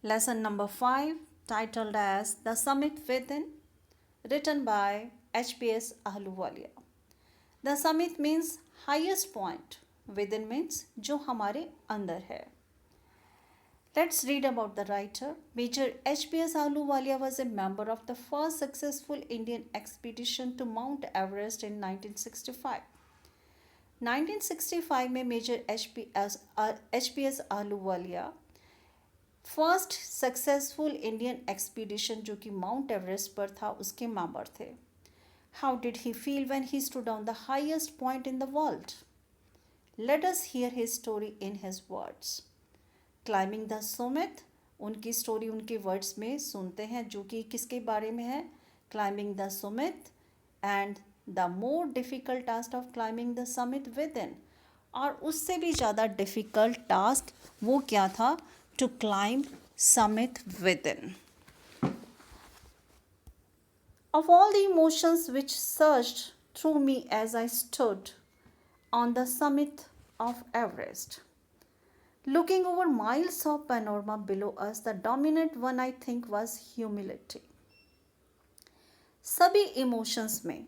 Lesson number 5, titled as The Summit Within, written by HPS Ahluwalia. The summit means highest point, within means जो हमारे अंदर है. Let's read about the writer. Major HPS Ahluwalia was a member of the first successful Indian expedition to Mount Everest in 1965. 1965 में Major HPS Ahluwalia first successful Indian expedition जो कि Mount Everest पर था उसके मेंबर थे. How did he feel when he stood on the highest point in the world? Let us hear his story in his words. Climbing the summit, उनकी story उनके words में सुनते हैं जो कि किसके बारे में है? Climbing the summit and the more difficult task of climbing the summit with in. और उससे भी ज़्यादा डिफ़िकल्ट टास्क वो क्या था? To climb summit within. Of all the emotions which surged through me as I stood on the summit of Everest, looking over miles of panorama below us, the dominant one I think was humility. सभी emotions में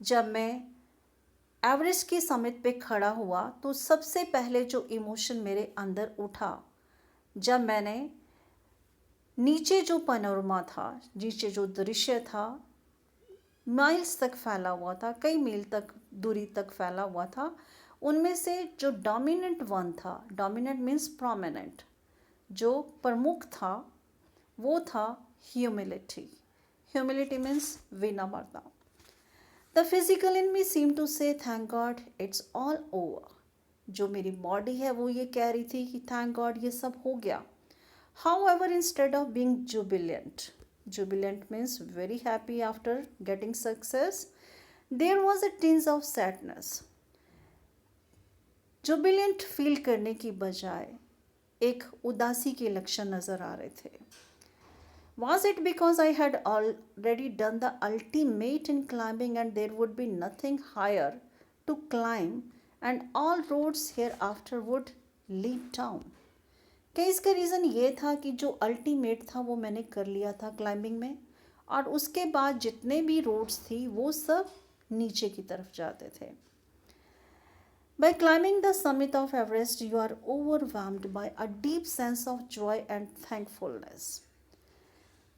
जब मैं Everest की summit पे खड़ा हुआ तो सबसे पहले जो इमोशन मेरे अंदर उठा जब मैंने नीचे जो पैनोरमा था, नीचे जो दृश्य था, माइल्स तक फैला हुआ था, कई मील तक दूरी तक फैला हुआ था, उनमें से जो डोमिनेंट वन था, डोमिनेंट मीन्स प्रोमिनेंट, जो प्रमुख था वो था ह्यूमिलिटी. ह्यूमिलिटी मीन्स विनम्रता. The physical in me seem to say thank god it's all over. जो मेरी बॉडी है वो ये कह रही थी कि थैंक गॉड ये सब हो गया. However, instead of being jubilant means very happy after getting success, there was a tinge of sadness. Jubilant feel करने की बजाय एक उदासी के लक्षण नज़र आ रहे थे. Was it because I had already done the ultimate in climbing and there would be nothing higher to climb and all roads hereafter would lead down? क्या इसका रीज़न ये था कि जो अल्टीमेट था वो मैंने कर लिया था क्लाइंबिंग में और उसके बाद जितने भी रोड्स थी वो सब नीचे की तरफ जाते थे. By climbing the summit of Everest, you are overwhelmed by a deep sense of joy and thankfulness.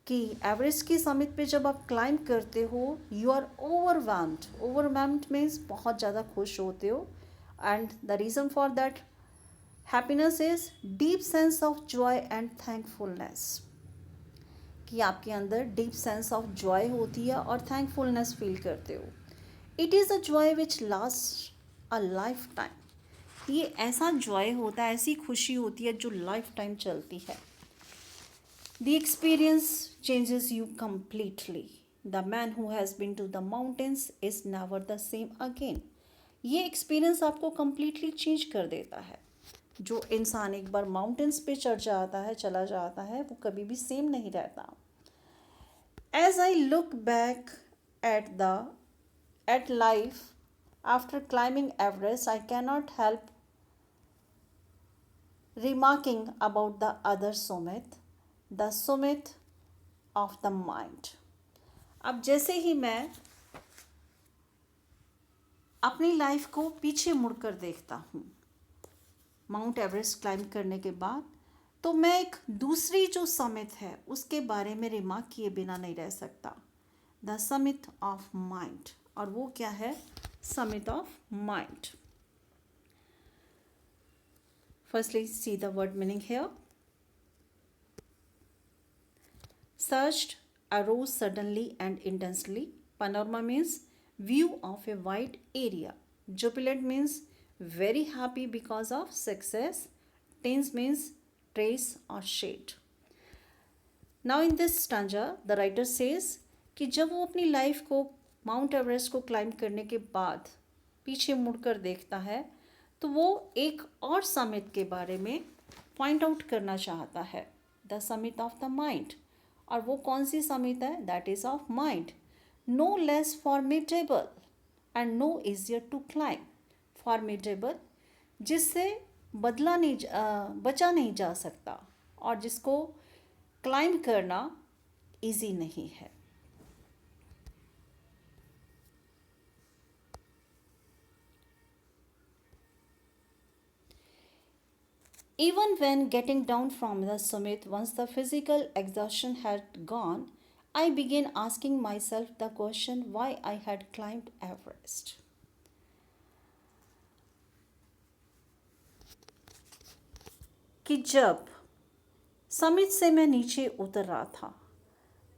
कि एवरेस्ट की समिट पे जब आप क्लाइंब करते हो you are overwhelmed. Overwhelmed means बहुत ज़्यादा खुश होते हो and the reason for that happiness is deep sense of joy and thankfulness. कि आपके अंदर डीप सेंस ऑफ जॉय होती है और थैंकफुलनेस फील करते हो. It is a joy which last a life time. ये ऐसा जॉय होता है, ऐसी खुशी होती है जो लाइफ टाइम चलती है. The experience changes you completely. The man who has been to the mountains is never the same again. ये एक्सपीरियंस आपको कम्प्लीटली चेंज कर देता है. जो इंसान एक बार माउंटेन्स पे चढ़ जाता है, चला जाता है, वो कभी भी सेम नहीं रहता. As I look back at life after climbing Everest, I cannot help remarking about the other summit, the Sumit of the mind. अब जैसे ही मैं अपनी लाइफ को पीछे मुड़कर देखता हूँ माउंट एवरेस्ट क्लाइंब करने के बाद, तो मैं एक दूसरी जो समिट है उसके बारे में रिमार्क किए बिना नहीं रह सकता. The summit of mind. और वो क्या है? Summit of mind. Firstly see the word meaning here. Surged, arose suddenly and intensely. Panorama means view of a wide area. Jubilant means very happy because of success. Tinge means trace or shade. Now in this stanza, the writer says कि जब वो अपनी life को mount Everest को climb करने के बाद पीछे मुड़कर देखता है तो वो एक और समिट के बारे में पॉइंट आउट करना चाहता है. The summit of the mind. और वो कौन सी समिट है? That is of mind. No less formidable and no easier to climb. Formidable जिससे बचा नहीं जा सकता और जिसको क्लाइंब करना इजी नहीं है. Even when getting down from the summit, once the physical exhaustion had gone, I began asking myself the question why I had climbed Everest. कि जब समिट से मैं नीचे उतर रहा था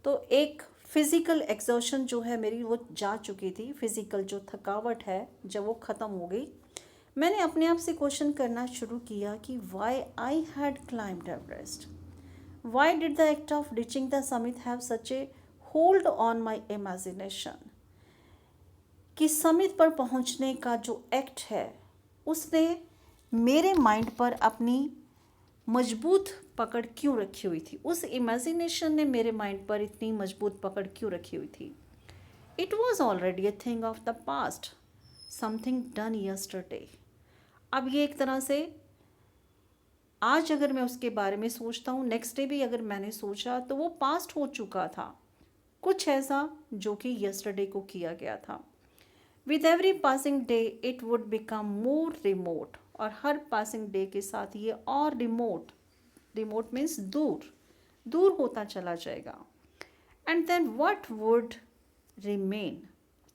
तो एक फिज़िकल एग्जॉशन जो है मेरी वो जा चुकी थी. फिज़िकल जो थकावट है जब वो ख़त्म हो गई, मैंने अपने आप से क्वेश्चन करना शुरू किया कि why I had climbed Everest. Why did the act of reaching the summit have such a hold on my imagination. कि समिट पर पहुंचने का जो एक्ट है उसने मेरे माइंड पर अपनी मजबूत पकड़ क्यों रखी हुई थी. उस इमेजिनेशन ने मेरे माइंड पर इतनी मजबूत पकड़ क्यों रखी हुई थी. It was already a thing of the past, something done yesterday. अब ये एक तरह से आज अगर मैं उसके बारे में सोचता हूँ, नेक्स्ट डे भी अगर मैंने सोचा तो वो पास्ट हो चुका था, कुछ ऐसा जो कि यस्टरडे को किया गया था. With every passing day it would become more remote. और हर पासिंग डे के साथ ये और रिमोट, रिमोट मीन्स दूर, दूर होता चला जाएगा. And then what would remain.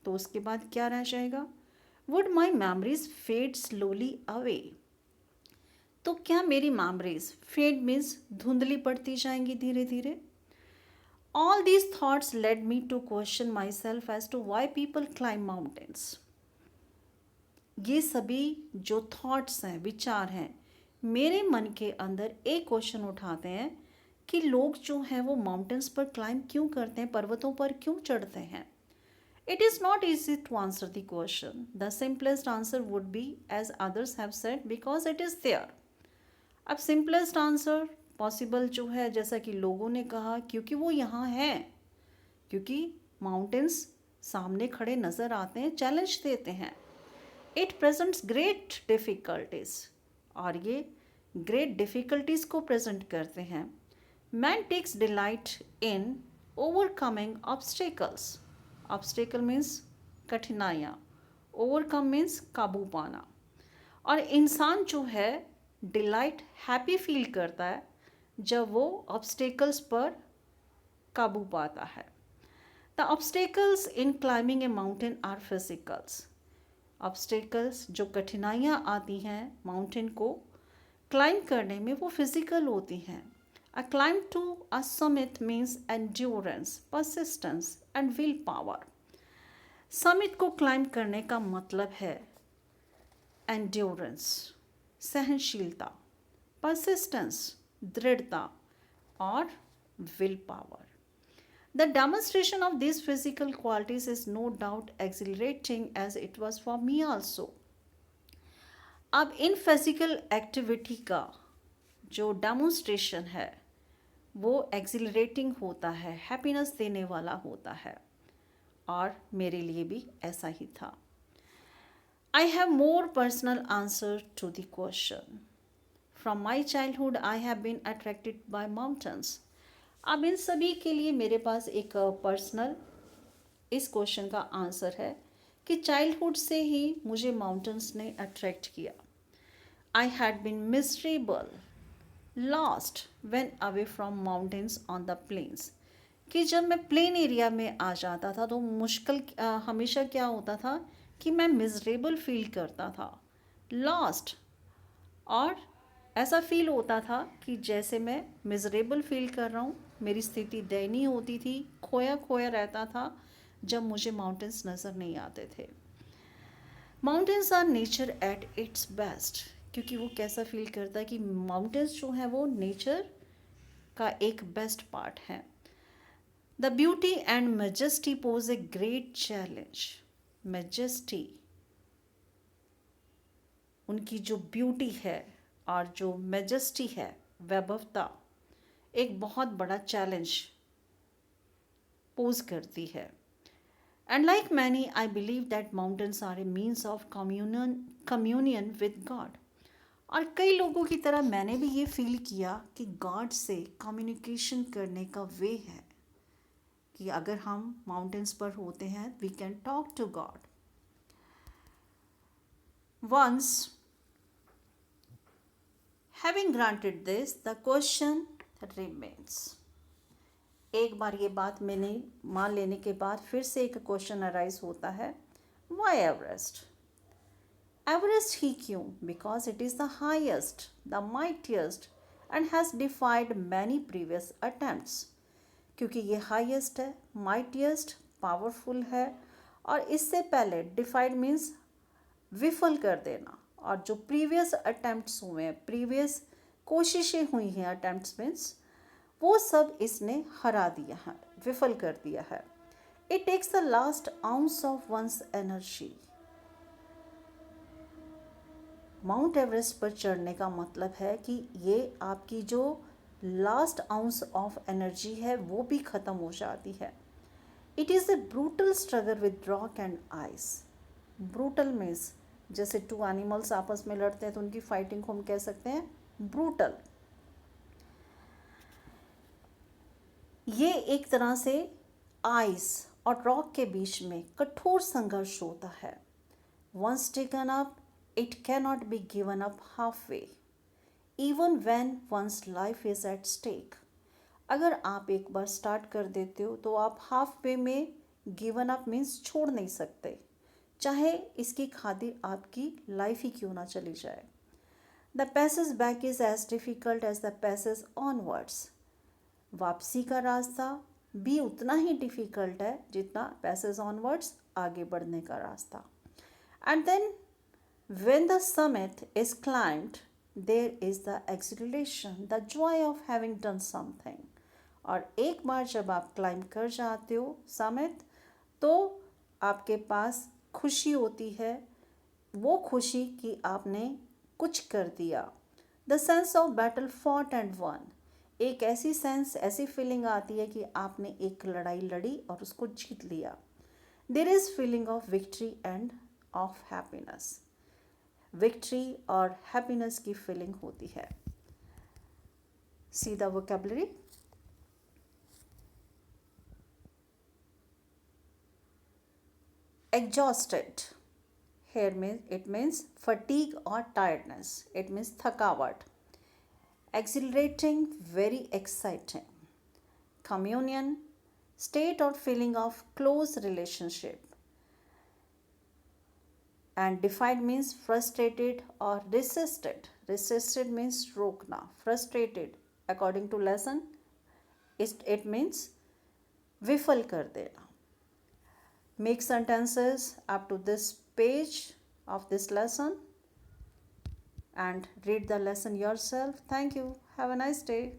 तो उसके बाद क्या रह जाएगा. Would my memories fade slowly away. तो क्या मेरी मेमोरीज, फेड मीन्स धुंधली पड़ती जाएंगी धीरे धीरे. All these thoughts led me to question myself as to why people climb mountains. ये सभी जो थॉट्स हैं, विचार हैं, मेरे मन के अंदर एक क्वेश्चन उठाते हैं कि लोग जो हैं वो माउंटेन्स पर क्लाइंब क्यों करते हैं, पर्वतों पर क्यों चढ़ते हैं. It is not easy to answer the question. The simplest answer would be, as others have said, because it is there. अब सिंपलेस्ट आंसर पॉसिबल जो है, जैसा कि लोगों ने कहा, क्योंकि वो यहाँ है, क्योंकि माउंटेन्स सामने खड़े नज़र आते हैं, चैलेंज देते हैं. इट प्रेजेंट्स ग्रेट डिफ़िकल्टीज, और ये ग्रेट डिफ़िकल्टीज़ को प्रेजेंट करते हैं. Man takes delight in overcoming obstacles. Obstacle means कठिनाइयाँ, ओवरकम मीन्स काबू पाना. और इंसान जो है डिलाइट, हैप्पी फील करता है जब वो ऑब्स्टेकल्स पर काबू पाता है. The obstacles in climbing a mountain are physicals. ऑब्स्टेकल्स जो कठिनाइयाँ आती हैं माउंटेन को क्लाइंब करने में, वो फिजिकल होती हैं. A climb to a summit means endurance, persistence and will power. Summit को क्लाइंब करने का मतलब है एंड्योरेंस, सहनशीलता, परसिस्टेंस, दृढ़ता, और will power. The demonstration of these physical qualities is no doubt exhilarating as it was for me also. अब in physical activity का जो डेमोन्स्ट्रेशन है वो एक्सिलरेटिंग होता है, हैप्पीनेस देने वाला होता है, और मेरे लिए भी ऐसा ही था. I have more personal answer to the question. From my childhood I have been attracted by mountains. अब इन सभी के लिए मेरे पास एक पर्सनल इस क्वेश्चन का आंसर है कि चाइल्डहुड से ही मुझे माउंटेन्स ने अट्रैक्ट किया. I had been miserable, lost when away from mountains on the plains. कि जब मैं प्लेन एरिया में आ जाता था तो मुश्किल हमेशा क्या होता था कि मैं मिजरेबल फील करता था, लॉस्ट, और ऐसा फील होता था कि जैसे मैं मिजरेबल फील कर रहा हूँ, मेरी स्थिति दयनीय होती थी, खोया खोया रहता था जब मुझे माउंटेन्स नज़र नहीं आते थे. Mountains are nature at its best. क्योंकि वो कैसा फील करता है कि माउंटेन्स जो हैं वो नेचर का एक बेस्ट पार्ट है. The beauty and majesty pose a great challenge. Majesty, उनकी जो ब्यूटी है और जो मेजेस्टी है, वैभवता, एक बहुत बड़ा चैलेंज पोज करती है. And like many I believe that mountains are a means of communion with God. और कई लोगों की तरह मैंने भी ये फील किया कि गॉड से कम्युनिकेशन करने का वे है कि अगर हम माउंटेन्स पर होते हैं we can talk to God. Once having granted this the question remains. एक बार ये बात मैंने मान लेने के बाद फिर से एक क्वेश्चन अराइज होता है, वाई एवरेस्ट. एवरेस्ट ही क्यों? Because it is the highest, the mightiest and has डिफाइड many previous attempts. क्योंकि ये हाईएस्ट है, माइटिएस्ट पावरफुल है, और इससे पहले डिफाइड मीन्स विफल कर देना, और जो प्रीवियस अटैम्प्ट्स हुए हैं, प्रीवियस कोशिशें हुई हैं, अटैम्प्ट्स मीन्स वो सब इसने हरा दिया है, विफल कर दिया है. It takes the last ounce of one's energy. Mount Everest पर चढ़ने का मतलब है कि ये आपकी जो लास्ट आउंस ऑफ एनर्जी है वो भी ख़त्म हो जाती है. It is a brutal struggle with rock and ice. Brutal means जैसे टू एनिमल्स आपस में लड़ते हैं तो उनकी फाइटिंग को हम कह सकते हैं ब्रूटल. ये एक तरह से आइस और रॉक के बीच में कठोर संघर्ष होता है. Once taken up it cannot be given up half way even when one's life is at stake. अगर आप एक बार स्टार्ट कर देते हो तो आप हाफ वे में गिवन अप मीन्स छोड़ नहीं सकते, चाहे इसकी खातिर आपकी लाइफ ही क्यों ना चली जाए. The passage back is as difficult as the passage onwards. वापसी का रास्ता भी उतना ही डिफ़िकल्ट है जितना पैसेज ऑनवर्ड्स आगे बढ़ने का रास्ता. And then when the summit is climbed there is the exhilaration, the joy of having done something. और एक बार जब आप क्लाइंब कर जाते हो समिट तो आपके पास खुशी होती है, वो खुशी कि आपने कुछ कर दिया. The sense of battle fought and one. एक ऐसी सेंस, ऐसी फीलिंग आती है कि आपने एक लड़ाई लड़ी और उसको जीत लिया. There is feeling of victory and of happiness. Victory और हैप्पीनेस की फीलिंग होती है. See the vocabulary. Exhausted here it means fatigue or tiredness. It means थकावट. Exhilarating, very exciting. Communion, state or feeling of close relationship. And defied means frustrated or resisted. Resisted means रोकना. Frustrated according to lesson it means विफल कर देना. Make sentences up to this page of this lesson and read the lesson yourself. Thank you. Have a nice day.